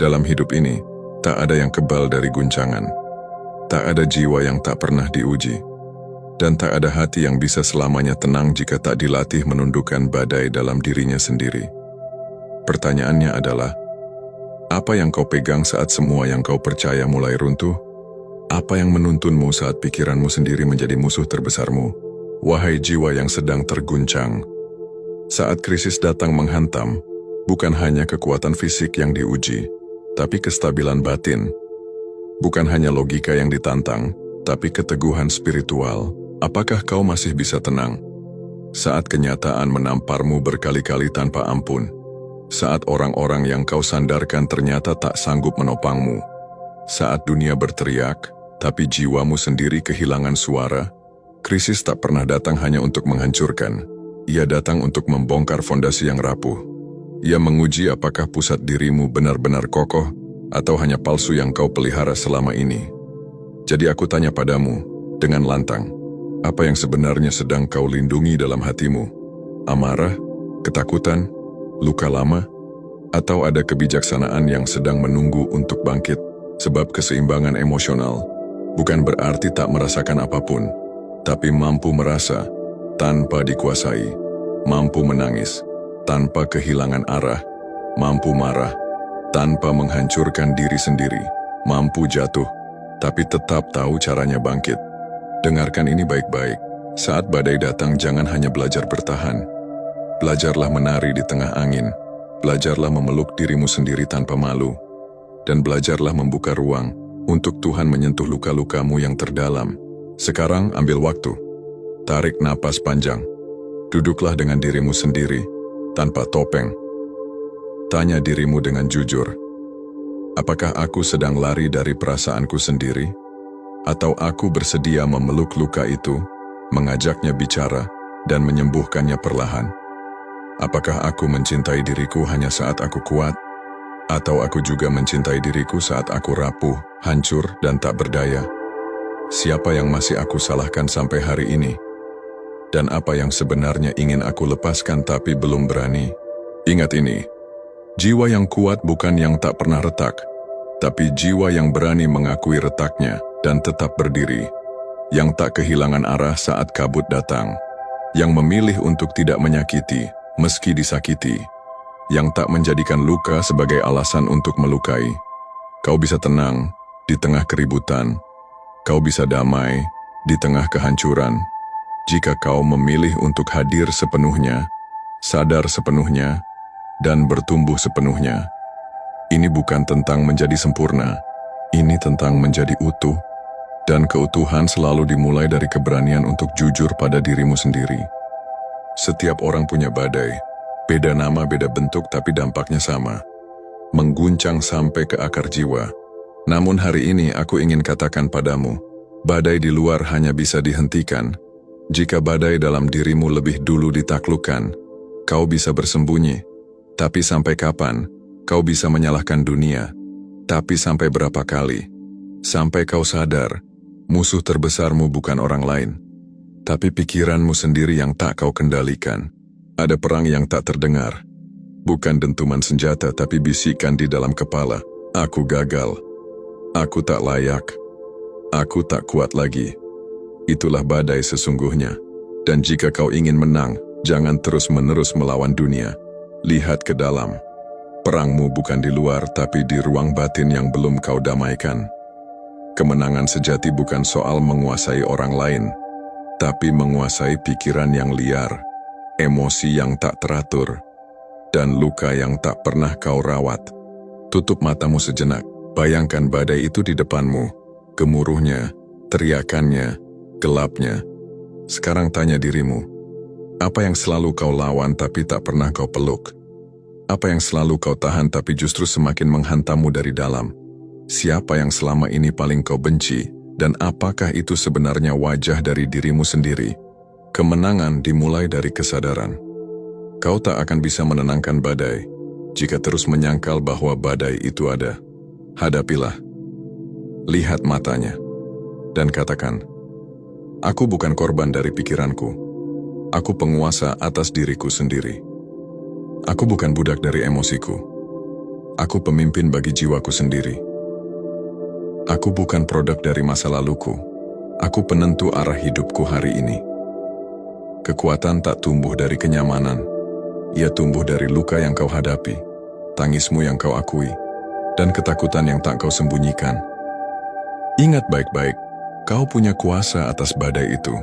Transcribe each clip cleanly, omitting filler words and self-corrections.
Dalam hidup ini, tak ada yang kebal dari guncangan. Tak ada jiwa yang tak pernah diuji. Dan tak ada hati yang bisa selamanya tenang jika tak dilatih menundukkan badai dalam dirinya sendiri. Pertanyaannya adalah, apa yang kau pegang saat semua yang kau percaya mulai runtuh? Apa yang menuntunmu saat pikiranmu sendiri menjadi musuh terbesarmu? Wahai jiwa yang sedang terguncang. Saat krisis datang menghantam, bukan hanya kekuatan fisik yang diuji, tapi kestabilan batin. Bukan hanya logika yang ditantang, tapi keteguhan spiritual. Apakah kau masih bisa tenang? Saat kenyataan menamparmu berkali-kali tanpa ampun. Saat orang-orang yang kau sandarkan ternyata tak sanggup menopangmu. Saat dunia berteriak, tapi jiwamu sendiri kehilangan suara. Krisis tak pernah datang hanya untuk menghancurkan. Ia datang untuk membongkar fondasi yang rapuh. Ia menguji apakah pusat dirimu benar-benar kokoh, atau hanya palsu yang kau pelihara selama ini. Jadi aku tanya padamu, dengan lantang, apa yang sebenarnya sedang kau lindungi dalam hatimu? Amarah, ketakutan, luka lama, atau ada kebijaksanaan yang sedang menunggu untuk bangkit? Sebab keseimbangan emosional bukan berarti tak merasakan apapun, tapi mampu merasa tanpa dikuasai, mampu menangis tanpa kehilangan arah, mampu marah tanpa menghancurkan diri sendiri, mampu jatuh tapi tetap tahu caranya bangkit. Dengarkan ini baik-baik. Saat badai datang, jangan hanya belajar bertahan. Belajarlah menari di tengah angin. Belajarlah memeluk dirimu sendiri tanpa malu. Dan belajarlah membuka ruang untuk Tuhan menyentuh luka-lukamu yang terdalam. Sekarang ambil waktu. Tarik napas panjang. Duduklah dengan dirimu sendiri, tanpa topeng. Tanya dirimu dengan jujur. Apakah aku sedang lari dari perasaanku sendiri? Atau aku bersedia memeluk luka itu, mengajaknya bicara, dan menyembuhkannya perlahan? Apakah aku mencintai diriku hanya saat aku kuat? Atau aku juga mencintai diriku saat aku rapuh, hancur, dan tak berdaya? Siapa yang masih aku salahkan sampai hari ini? Dan apa yang sebenarnya ingin aku lepaskan tapi belum berani? Ingat ini, jiwa yang kuat bukan yang tak pernah retak, tapi jiwa yang berani mengakui retaknya dan tetap berdiri, yang tak kehilangan arah saat kabut datang, yang memilih untuk tidak menyakiti meski disakiti, yang tak menjadikan luka sebagai alasan untuk melukai. Kau bisa tenang di tengah keributan, kau bisa damai di tengah kehancuran, jika kau memilih untuk hadir sepenuhnya, sadar sepenuhnya, dan bertumbuh sepenuhnya. Ini bukan tentang menjadi sempurna, ini tentang menjadi utuh. Dan keutuhan selalu dimulai dari keberanian untuk jujur pada dirimu sendiri. Setiap orang punya badai, beda nama, beda bentuk, tapi dampaknya sama. Mengguncang sampai ke akar jiwa. Namun hari ini aku ingin katakan padamu, badai di luar hanya bisa dihentikan. Jika badai dalam dirimu lebih dulu ditaklukkan, kau bisa bersembunyi. Tapi sampai kapan? Kau bisa menyalahkan dunia. Tapi sampai berapa kali? Sampai kau sadar, musuh terbesarmu bukan orang lain, tapi pikiranmu sendiri yang tak kau kendalikan. Ada perang yang tak terdengar. Bukan dentuman senjata, tapi bisikan di dalam kepala. Aku gagal. Aku tak layak. Aku tak kuat lagi. Itulah badai sesungguhnya. Dan jika kau ingin menang, jangan terus-menerus melawan dunia. Lihat ke dalam. Perangmu bukan di luar, tapi di ruang batin yang belum kau damaikan. Kemenangan sejati bukan soal menguasai orang lain, tapi menguasai pikiran yang liar, emosi yang tak teratur, dan luka yang tak pernah kau rawat. Tutup matamu sejenak, bayangkan badai itu di depanmu, gemuruhnya, teriakannya, gelapnya. Sekarang tanya dirimu, apa yang selalu kau lawan tapi tak pernah kau peluk? Apa yang selalu kau tahan tapi justru semakin menghantammu dari dalam? Siapa yang selama ini paling kau benci, dan apakah itu sebenarnya wajah dari dirimu sendiri? Kemenangan dimulai dari kesadaran. Kau tak akan bisa menenangkan badai jika terus menyangkal bahwa badai itu ada. Hadapilah. Lihat matanya. Dan katakan, aku bukan korban dari pikiranku. Aku penguasa atas diriku sendiri. Aku bukan budak dari emosiku. Aku pemimpin bagi jiwaku sendiri. Aku bukan produk dari masa laluku. Aku penentu arah hidupku hari ini. Kekuatan tak tumbuh dari kenyamanan. Ia tumbuh dari luka yang kau hadapi, tangismu yang kau akui, dan ketakutan yang tak kau sembunyikan. Ingat baik-baik, kau punya kuasa atas badai itu.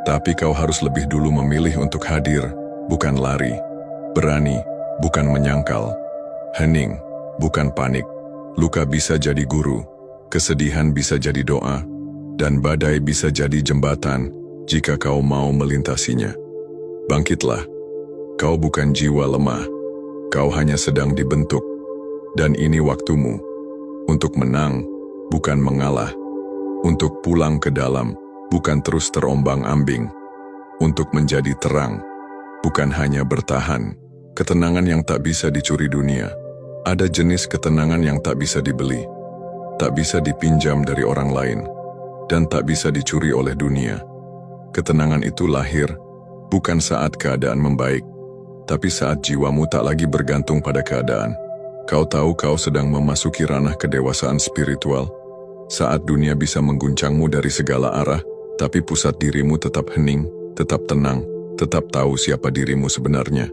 Tapi kau harus lebih dulu memilih untuk hadir, bukan lari. Berani, bukan menyangkal. Hening, bukan panik. Luka bisa jadi guru, kesedihan bisa jadi doa, dan badai bisa jadi jembatan jika kau mau melintasinya. Bangkitlah, kau bukan jiwa lemah, kau hanya sedang dibentuk. Dan ini waktumu untuk menang, bukan mengalah. Untuk pulang ke dalam, bukan terus terombang-ambing. Untuk menjadi terang, bukan hanya bertahan. Ketenangan yang tak bisa dicuri dunia. Ada jenis ketenangan yang tak bisa dibeli, tak bisa dipinjam dari orang lain, dan tak bisa dicuri oleh dunia. Ketenangan itu lahir bukan saat keadaan membaik, tapi saat jiwamu tak lagi bergantung pada keadaan. Kau tahu kau sedang memasuki ranah kedewasaan spiritual, saat dunia bisa mengguncangmu dari segala arah, tapi pusat dirimu tetap hening, tetap tenang, tetap tahu siapa dirimu sebenarnya.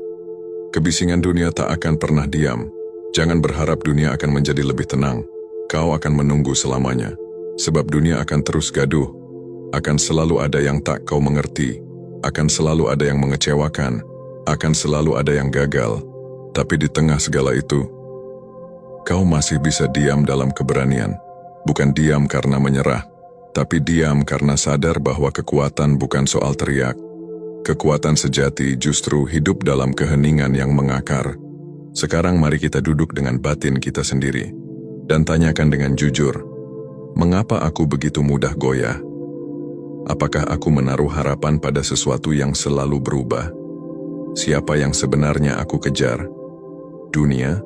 Kebisingan dunia tak akan pernah diam. Jangan berharap dunia akan menjadi lebih tenang. Kau akan menunggu selamanya. Sebab dunia akan terus gaduh. Akan selalu ada yang tak kau mengerti. Akan selalu ada yang mengecewakan. Akan selalu ada yang gagal. Tapi di tengah segala itu, kau masih bisa diam dalam keberanian. Bukan diam karena menyerah, tapi diam karena sadar bahwa kekuatan bukan soal teriak. Kekuatan sejati justru hidup dalam keheningan yang mengakar. Sekarang mari kita duduk dengan batin kita sendiri dan tanyakan dengan jujur, mengapa aku begitu mudah goyah? Apakah aku menaruh harapan pada sesuatu yang selalu berubah? Siapa yang sebenarnya aku kejar? Dunia,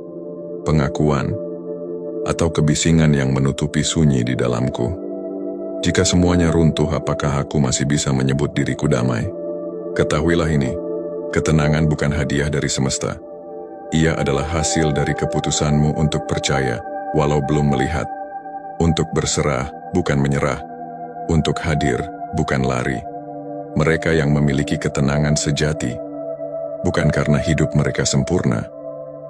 pengakuan, atau kebisingan yang menutupi sunyi di dalamku? Jika semuanya runtuh, apakah aku masih bisa menyebut diriku damai? Ketahuilah ini, ketenangan bukan hadiah dari semesta. Ia adalah hasil dari keputusanmu untuk percaya, walau belum melihat. Untuk berserah, bukan menyerah. Untuk hadir, bukan lari. Mereka yang memiliki ketenangan sejati, bukan karena hidup mereka sempurna,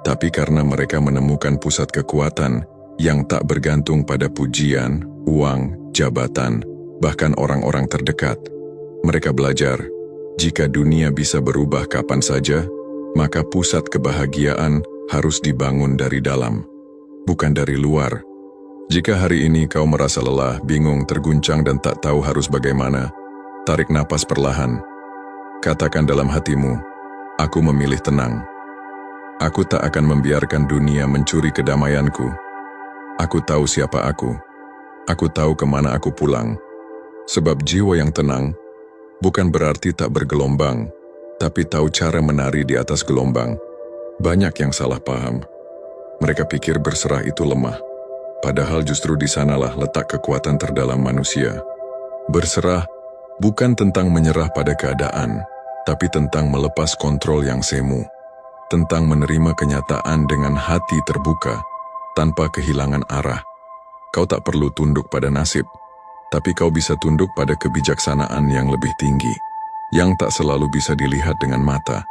tapi karena mereka menemukan pusat kekuatan yang tak bergantung pada pujian, uang, jabatan, bahkan orang-orang terdekat. Mereka belajar, jika dunia bisa berubah kapan saja, maka pusat kebahagiaan harus dibangun dari dalam, bukan dari luar. Jika hari ini kau merasa lelah, bingung, terguncang, dan tak tahu harus bagaimana, tarik napas perlahan. Katakan dalam hatimu, aku memilih tenang. Aku tak akan membiarkan dunia mencuri kedamaianku. Aku tahu siapa aku. Aku tahu kemana aku pulang. Sebab jiwa yang tenang bukan berarti tak bergelombang, tapi tahu cara menari di atas gelombang. Banyak yang salah paham. Mereka pikir berserah itu lemah. Padahal justru di sanalah letak kekuatan terdalam manusia. Berserah bukan tentang menyerah pada keadaan, tapi tentang melepas kontrol yang semu. Tentang menerima kenyataan dengan hati terbuka, tanpa kehilangan arah. Kau tak perlu tunduk pada nasib, tapi kau bisa tunduk pada kebijaksanaan yang lebih tinggi, yang tak selalu bisa dilihat dengan mata,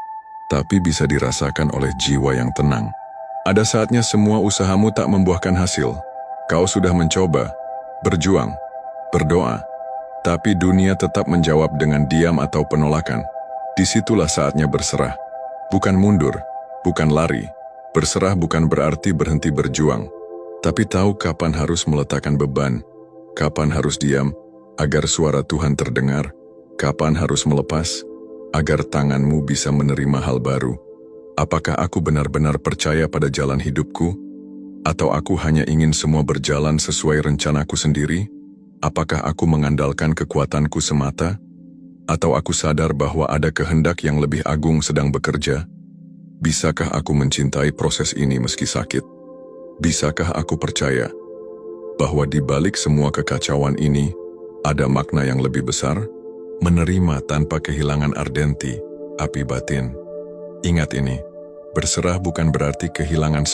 tapi bisa dirasakan oleh jiwa yang tenang. Ada saatnya semua usahamu tak membuahkan hasil. Kau sudah mencoba, berjuang, berdoa, tapi dunia tetap menjawab dengan diam atau penolakan. Disitulah saatnya berserah. Bukan mundur, bukan lari. Berserah bukan berarti berhenti berjuang, tapi tahu kapan harus meletakkan beban, kapan harus diam agar suara Tuhan terdengar, kapan harus melepas agar tanganmu bisa menerima hal baru. Apakah aku benar-benar percaya pada jalan hidupku? Atau aku hanya ingin semua berjalan sesuai rencanaku sendiri? Apakah aku mengandalkan kekuatanku semata? Atau aku sadar bahwa ada kehendak yang lebih agung sedang bekerja? Bisakah aku mencintai proses ini meski sakit? Bisakah aku percaya bahwa di balik semua kekacauan ini ada makna yang lebih besar? Menerima tanpa kehilangan ardenti, api batin. Ingat ini, berserah bukan berarti kehilangan